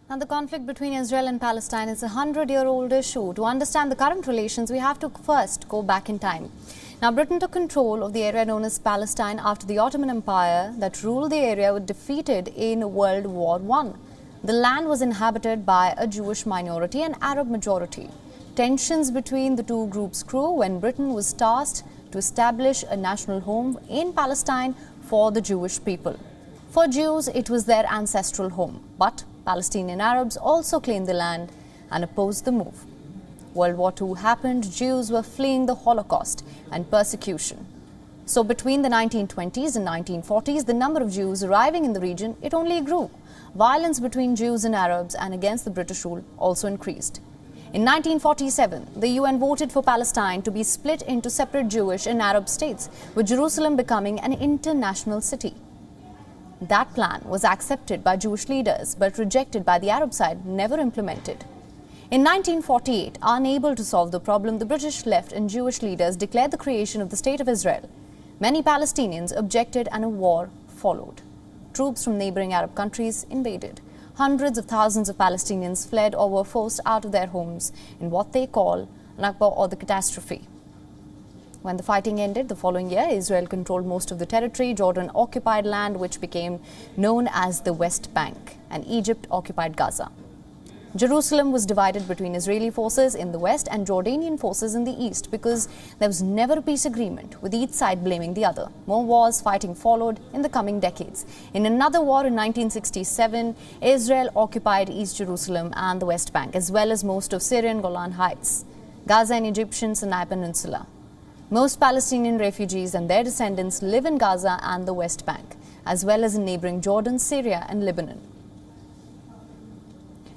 Now, the conflict between Israel and Palestine is a 100-year-old issue. To understand the current relations, we have to first go back in time. Now, Britain took control of the area known as Palestine after the Ottoman Empire that ruled the area was defeated in World War I. The land was inhabited by a Jewish minority and Arab majority. Tensions between the two groups grew when Britain was tasked to establish a national home in Palestine for the Jewish people. For Jews, it was their ancestral home, but Palestinian Arabs also claimed the land and opposed the move. World War II happened, Jews were fleeing the Holocaust and persecution. So between the 1920s and 1940s, the number of Jews arriving in the region, it only grew. Violence between Jews and Arabs and against the British rule also increased. In 1947, the UN voted for Palestine to be split into separate Jewish and Arab states, with Jerusalem becoming an international city. That plan was accepted by Jewish leaders but rejected by the Arab side, never implemented. In 1948, unable to solve the problem, the British left and Jewish leaders declared the creation of the State of Israel. Many Palestinians objected and a war followed. Troops from neighboring Arab countries invaded. Hundreds of thousands of Palestinians fled or were forced out of their homes in what they call Nakba, or the catastrophe. When the fighting ended the following year, Israel controlled most of the territory, Jordan occupied land which became known as the West Bank, and Egypt occupied Gaza. Jerusalem was divided between Israeli forces in the west and Jordanian forces in the east because there was never a peace agreement, with each side blaming the other. More wars, fighting followed in the coming decades. In another war in 1967, Israel occupied East Jerusalem and the West Bank, as well as most of Syrian Golan Heights, Gaza and Egyptian Sinai Peninsula. Most Palestinian refugees and their descendants live in Gaza and the West Bank, as well as in neighboring Jordan, Syria and Lebanon.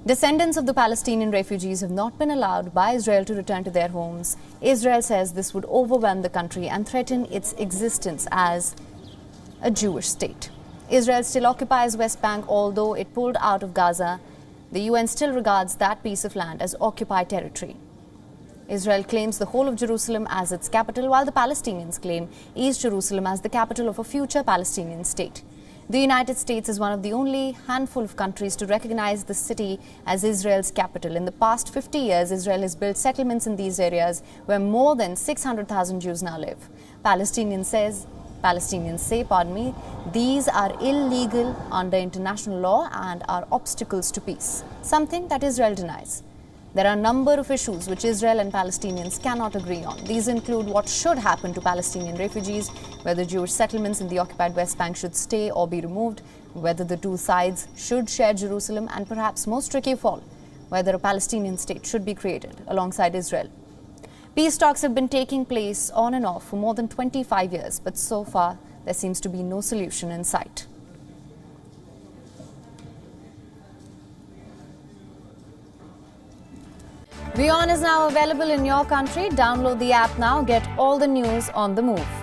Descendants of the Palestinian refugees have not been allowed by Israel to return to their homes. Israel says this would overwhelm the country and threaten its existence as a Jewish state. Israel still occupies West Bank, although it pulled out of Gaza. The UN still regards that piece of land as occupied territory. Israel claims the whole of Jerusalem as its capital, while the Palestinians claim East Jerusalem as the capital of a future Palestinian state. The United States is one of the only handful of countries to recognize the city as Israel's capital. In the past 50 years, Israel has built settlements in these areas where more than 600,000 Jews now live. Palestinians say, these are illegal under international law and are obstacles to peace, something that Israel denies. There are a number of issues which Israel and Palestinians cannot agree on. These include what should happen to Palestinian refugees, whether Jewish settlements in the occupied West Bank should stay or be removed, whether the two sides should share Jerusalem, and perhaps most tricky of all, whether a Palestinian state should be created alongside Israel. Peace talks have been taking place on and off for more than 25 years, but so far there seems to be no solution in sight. WION is now available in your country. Download the app now. Get all the news on the move.